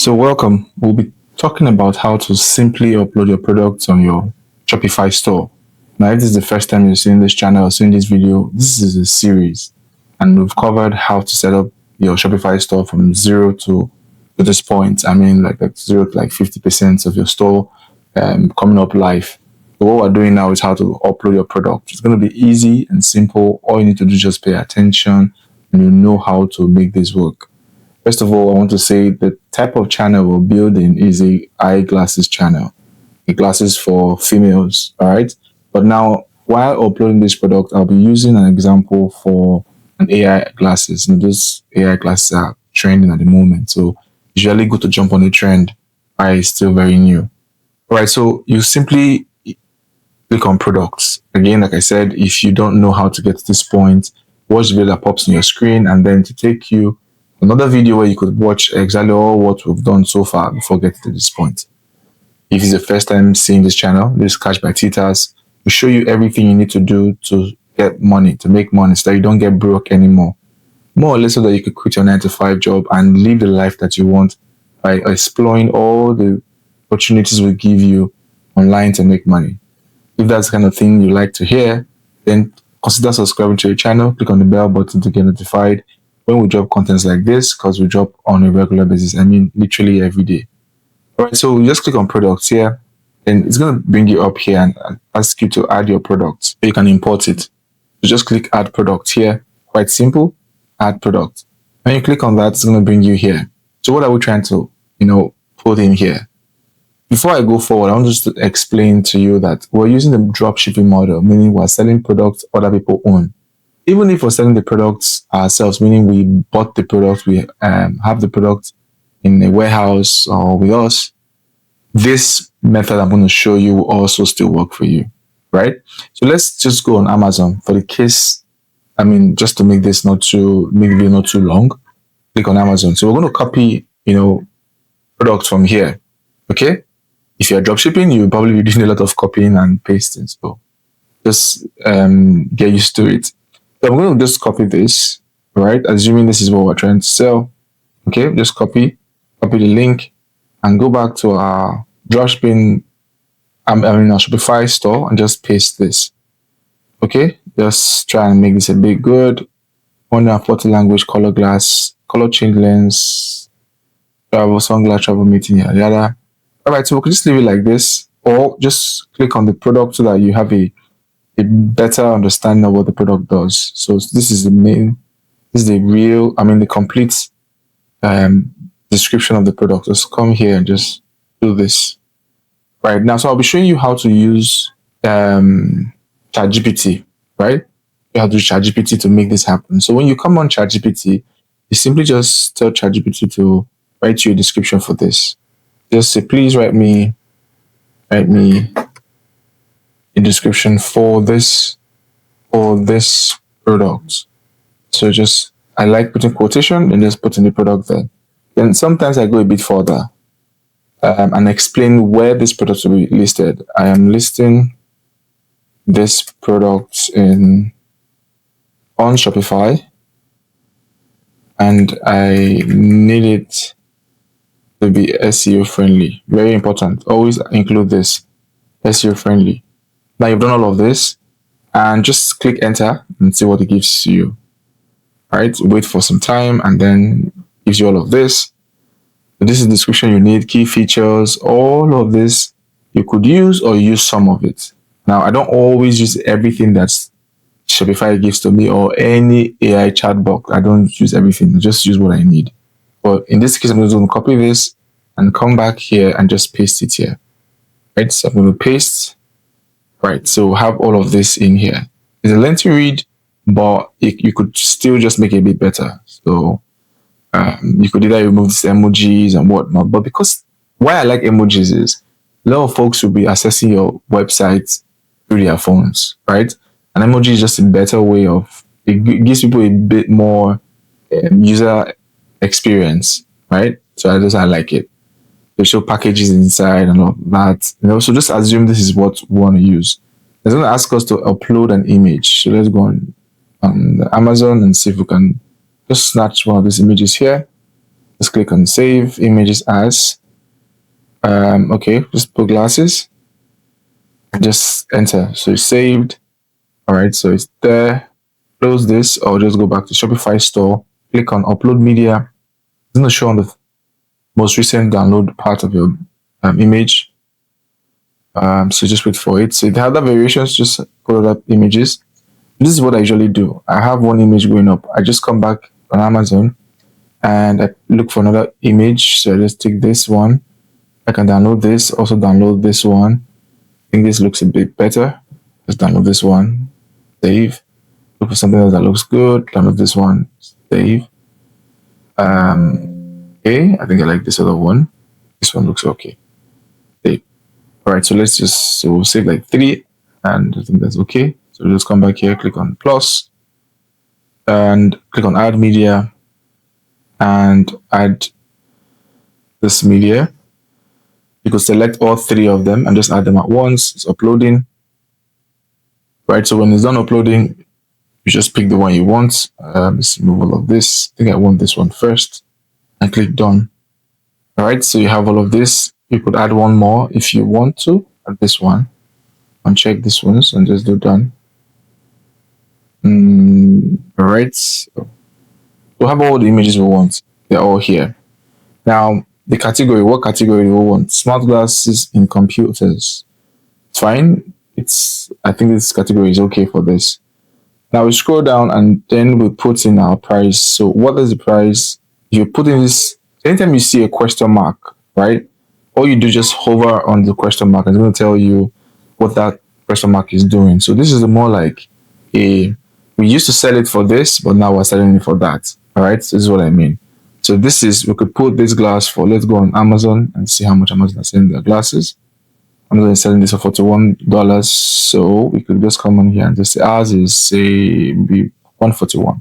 So welcome. We'll be talking about how to simply upload your products on your Shopify store. Now, if this is the first time you're seeing this channel or seeing this video, this is a series, and we've covered how to set up your Shopify store from zero to this point. I mean, like zero to like 50% of your store coming up live. So what we're doing now is how to upload your product. It's going to be easy and simple. All you need to do is just pay attention, and you know how to make this work. First of all, I want to say the type of channel we're building is a eyeglasses channel, a glasses for females. All right. But now, while uploading this product, I'll be using an example for an AI glasses. And those AI glasses are trending at the moment. So it's usually good to jump on a trend while it's still very new. All right. So you simply click on products. Again, like I said, if you don't know how to get to this point, watch the video that pops on your screen and then to take you another video where you could watch exactly all what we've done so far before getting to this point. If it's the first time seeing this channel, this is Cash by Titas. We show you everything you need to do to get money, to make money so that you don't get broke anymore. More or less so that you could quit your 9 to 5 job and live the life that you want by exploring all the opportunities we give you online to make money. If that's the kind of thing you like to hear, then consider subscribing to your channel. Click on the bell button to get notified when we drop contents like this, because we drop on a regular basis. I mean, literally every day. All right, so you just click on products here, and it's going to bring you up here and ask you to add your product. You can import it. So just click add product here. Quite simple. Add product. When you click on that, it's going to bring you here. So what are we trying to, put in here? Before I go forward, I want just to explain to you that we're using the dropshipping model, meaning we're selling products other people own. Even if we're selling the products ourselves, meaning we bought the product, we have the product in a warehouse or with us, this method I'm going to show you will also still work for you, right? So let's just go on Amazon for the case. I mean, just to make this not too long, click on Amazon. So we're going to copy, products from here, okay? If you're dropshipping, you'll probably be doing a lot of copying and pasting. So just get used to it. So I'm going to just copy this, right? Assuming this is what we're trying to sell. Okay, just copy the link and go back to our dropshipping, our Shopify store and just paste this. Okay, just try and make this a bit good. 140 language, color glass, color change lens, travel, sunglass, travel meeting, yada. All right, so we can just leave it like this, or just click on the product so that you have a better understanding of what the product does. So this is the complete description of the product. Just come here and just do this right now. So I'll be showing you how to use ChatGPT, right? You have to use ChatGPT to make this happen. So when you come on ChatGPT, you simply just tell ChatGPT to write you a description for this. Just say, please write me a description for this product. So just, I like putting quotation and just putting the product there. Then sometimes I go a bit further and explain where this product will be listed. I am listing this product on Shopify, and I need it to be SEO friendly. Very important. Always include this, SEO friendly. Now you've done all of this, and just click enter and see what it gives you. All right, wait for some time and then gives you all of this. This is the description you need, key features, all of this you could use or use some of it. Now, I don't always use everything that Shopify gives to me or any AI chatbot. I don't use everything, I just use what I need. But in this case, I'm going to copy this and come back here and just paste it here. Right, so I'm going to paste. Right, so have all of this in here. It's a lengthy read, but you could still just make it a bit better. So you could either remove these emojis and whatnot. But because why I like emojis is a lot of folks will be accessing your website through their phones, right? An emoji is just a better way of, it gives people a bit more user experience, right? So I like it. They show packages inside and all that, so just assume this is what we want to use. It's going to ask us to upload an image. So let's go on Amazon and see if we can just snatch one of these images here. Just click on save images as. Okay, just put glasses. Just enter. So it's saved. All right, so it's there. Close this, or just go back to Shopify store. Click on upload media. It's going to show on the most recent download part of your image. So just wait for it. So if there are other variations, just put other images. This is what I usually do. I have one image going up. I just come back on Amazon and I look for another image. So I just take this one. I can download this, also download this one. I think this looks a bit better. Just download this one, save. Look for something else that looks good. Download this one, save. Okay, I think I like this other one. This one looks okay. Save. All right, so we'll save like 3, and I think that's okay. So just come back here, click on plus, and click on add media, and add this media. You could select all 3 of them and just add them at once. It's uploading. Right, so when it's done uploading, you just pick the one you want. Let's remove all of this. I think I want this one first, and click done. All right, so you have all of this. You could add one more if you want to. Add this one, uncheck this ones, and just do done. All right, so we'll have all the images we want. They're all here. Now, the category, what category do we want? Smart glasses in computers. It's fine. I think this category is okay for this. Now we scroll down and then we put in our price. So what is the price? You put in this, anytime you see a question mark, right? All you do, just hover on the question mark and it's going to tell you what that question mark is doing. So this is more like we used to sell it for this, but now we're selling it for that. All right. So this is what I mean. So we could put this glass for, let's go on Amazon and see how much Amazon is selling their glasses. Amazon is selling this for $41. So we could just come on here and just say ours is, say, be $141.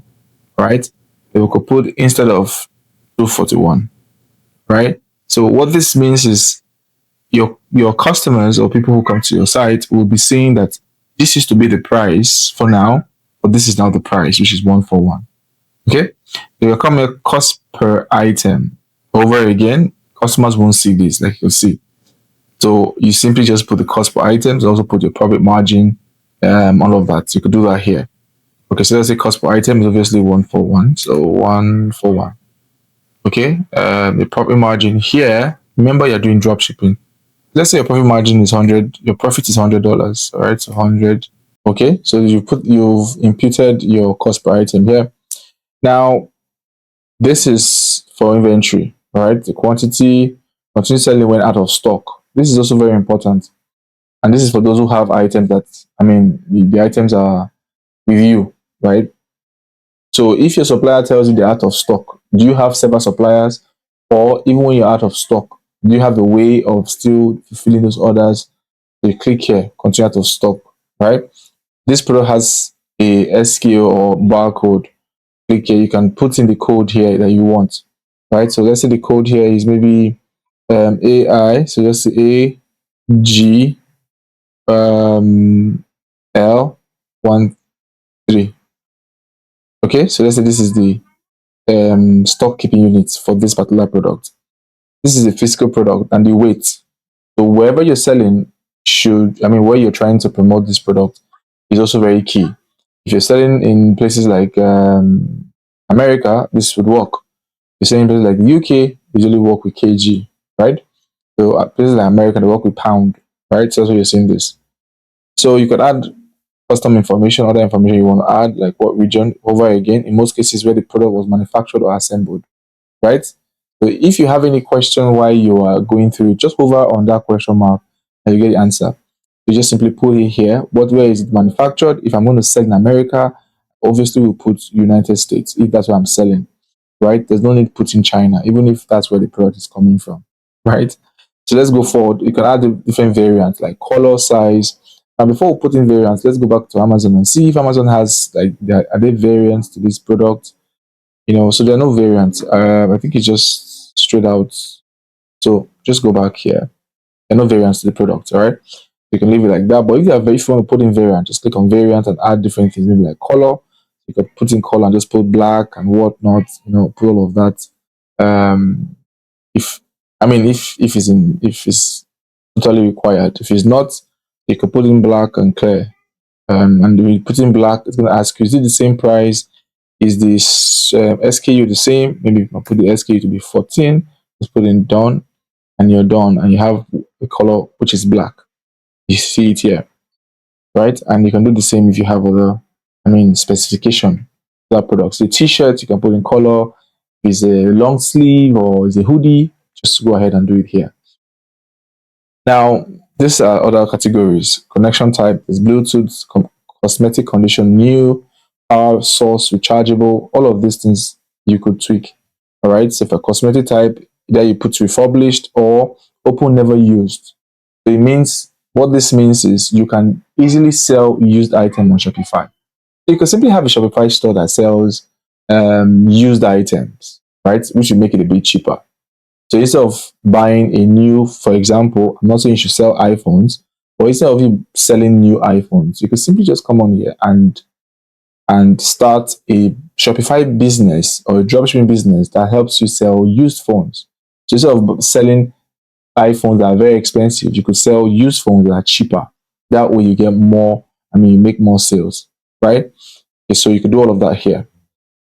Right? Then we could put instead of $241. Right? So what this means is your customers or people who come to your site will be seeing that this used to be the price for now, but this is now the price, which is $141. Okay? They will come here cost per item. Over again, customers won't see this, like you'll see. So you simply just put the cost per items, also put your profit margin, all of that. So you could do that here. Okay, so let's say cost per item is obviously 141. So 141. Okay, the profit margin here, remember you're doing drop shipping. Let's say your profit margin is 100, your profit is $100. All right, so 100. Okay, so you've imputed your cost per item here. Now, this is for inventory, all right? The quantity selling when out of stock. This is also very important. And this is for those who have items the items are with you, right? So if your supplier tells you they're out of stock, do you have several suppliers? Or even when you're out of stock, do you have a way of still fulfilling those orders? So you click here, continue out of stock, right? This product has a SKU or barcode. Click here, you can put in the code here that you want, right? So let's say the code here is maybe AI, so just A G L13. Okay, so let's say this is the stock keeping units for this particular product. This is a physical product and the weight. So wherever you're selling where you're trying to promote this product is also very key. If you're selling in places like America, this would work. If you're selling in places like the UK, usually work with kg, right? So places like America, they work with pound, right? So that's why you're seeing this. So you could add custom information, other information you want to add, like what region, over again, in most cases where the product was manufactured or assembled, right? So if you have any question while you are going through it, just hover on that question mark and you get the answer. You just simply put it here. Where is it manufactured? If I'm going to sell in America, obviously we'll put United States if that's what I'm selling, right? There's no need to put in China, even if that's where the product is coming from, right? So let's go forward. You can add the different variants like color, size. And before we put in variants, let's go back to Amazon and see if Amazon has are there variants to this product? So there are no variants. I think it's just straight out. So just go back here. There are no variants to the product, all right? You can leave it like that. But if you want to put in variant, just click on variant and add different things, maybe like color. You could put in color and just put black and whatnot, put all of that. Um, if if it's totally required. If it's not, you can put in black and clear. And when you put in black, it's gonna ask you, is it the same price? Is this SKU the same? Maybe I'll put the SKU to be 14. Just put in done, and you're done, and you have a color which is black. You see it here, right? And you can do the same if you have other, specification other products. The t-shirt you can put in color. Is a long sleeve or is a hoodie? Just go ahead and do it here. Now, these are other categories. Connection type is Bluetooth, cosmetic condition, new, power source, rechargeable. All of these things you could tweak. All right. So for cosmetic type, either you put refurbished or open never used. So it means what this means is you can easily sell used item on Shopify. So you can simply have a Shopify store that sells used items, right? Which will make it a bit cheaper. So instead of buying a new, for example, I'm not saying you should sell iPhones, but instead of you selling new iPhones, you could simply just come on here and start a Shopify business or a dropshipping business that helps you sell used phones. So instead of selling iPhones that are very expensive, you could sell used phones that are cheaper. That way you get more, you make more sales, right? Okay, so you could do all of that here.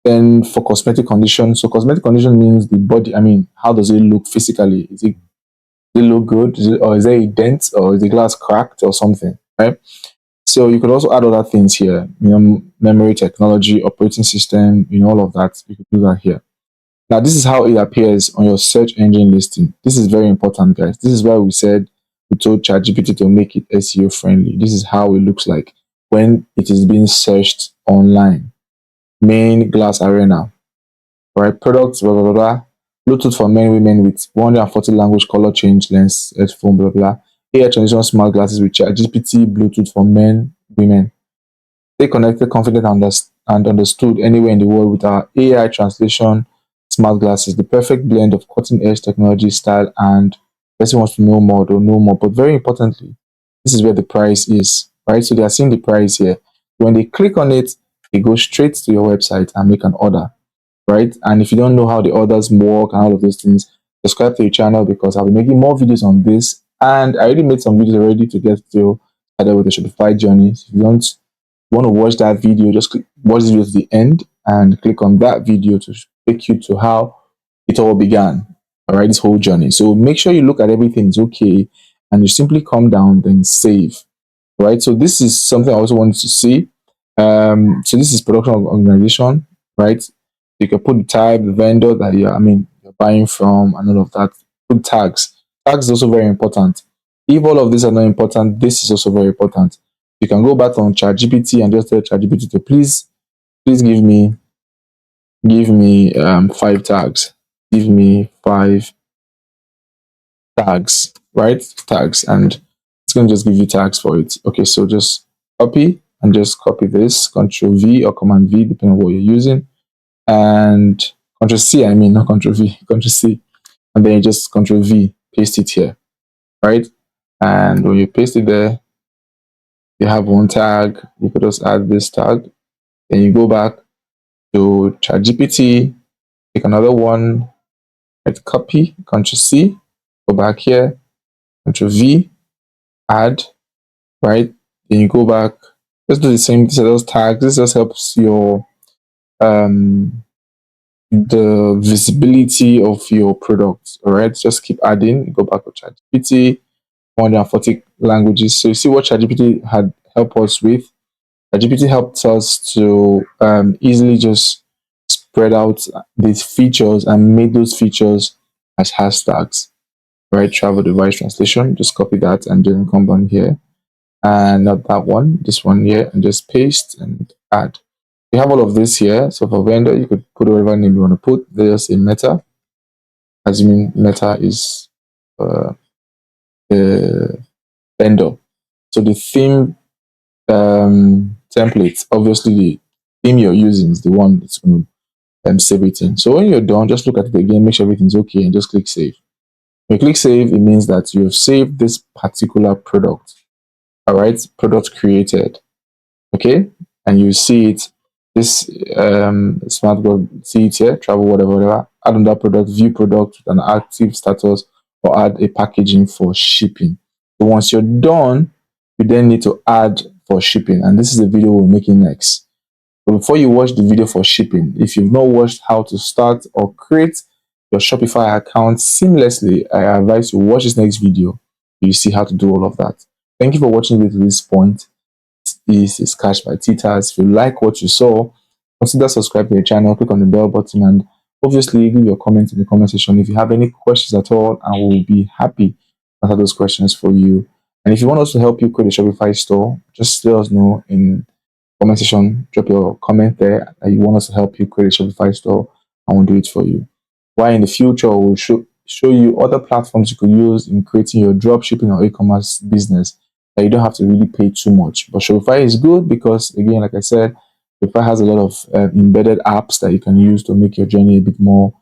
Then for cosmetic condition, so cosmetic condition means the body, how does it look physically? Does it look good? Or is there a dent or is the glass cracked or something, right? So you could also add other things here, memory, technology, operating system, all of that. You could do that here. Now, this is how it appears on your search engine listing. This is very important, guys. This is why we told ChatGPT to make it SEO friendly. This is how it looks like when it is being searched online. Main glass arena, right? Products, blah, blah, blah, blah. Bluetooth for men, women with 140 language, color change, lens, headphone, blah, blah. AI transition smart glasses with ChatGPT, Bluetooth for men, women. Stay connected, confident, and understood anywhere in the world with our AI translation smart glasses. The perfect blend of cutting edge technology, style, and person wants to know more, don't know more. But very importantly, this is where the price is, right? So they are seeing the price here. When they click on it, they go straight to your website and make an order, right? And if you don't know how the orders work and all of those things, subscribe to the channel because I'll be making more videos on this. And I already made some videos already to get you started with the Shopify journey. So if you don't want to watch that video, just watch the video to the end and click on that video to take you to how it all began. All right, this whole journey. So make sure you look at everything is okay and you simply come down, then save. Right. So this is something I also wanted to see. So this is production organization, right? You can put the type, the vendor that you're buying from, and all of that. Put tags. Tags is also very important. If all of these are not important, this is also very important. You can go back on ChatGPT and just tell ChatGPT to please give me 5 tags. Give me 5 tags, right? Tags, and it's going to just give you tags for it. Okay, so just copy and just copy this, Control V or Command V, depending on what you're using, and Control C. Not Control V, Control C, and then you just Control V, paste it here, right? And when you paste it there, you have one tag. You could just add this tag. Then you go back to ChatGPT, take another one, right? Copy, Control C, go back here, Control V, add, right? Then you go back, just do the same to those tags. This just helps your the visibility of your products. All right, just keep adding. Go back to ChatGPT, 140 languages. So you see what ChatGPT had helped us with. ChatGPT helped us to easily just spread out these features and make those features as hashtags. Right, travel device translation. Just copy that and then come down here, and not that one, this one here, and just paste and add. You have all of this here. So for vendor, you could put whatever name you want to put. There's a meta, assuming meta is the vendor. So the theme template, obviously the theme you're using is the one that's going to save it in. So when you're done, just look at it again, make sure everything's okay, and just click save. When you click save, it means that you've saved this particular product. All right, product created. Okay, and you see it This smart board, see it here, travel, whatever. Add another product, view product with an active status, or add a packaging for shipping. So once you're done, you then need to add for shipping. And this is the video we're making next. But before you watch the video for shipping, if you've not watched how to start or create your Shopify account seamlessly, I advise you watch this next video. You see how to do all of that. Thank you for watching it to this point. This is Cash by Titas. If you like what you saw, consider subscribing to the channel, click on the bell button, and obviously leave your comments in the comment section. If you have any questions at all, I will be happy to answer those questions for you. And if you want us to help you create a Shopify store, just let us know in comment section. Drop your comment there that you want us to help you create a Shopify store, and we'll do it for you. Why in the future we'll show you other platforms you could use in creating your dropshipping or e-commerce business that you don't have to really pay too much. But Shopify is good because, again, like I said, Shopify has a lot of embedded apps that you can use to make your journey a bit more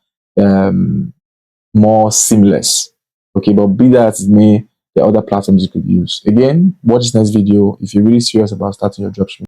seamless. Okay, but be that as it may, there are other platforms you could use. Again, watch this next video if you're really serious about starting your dropshipping.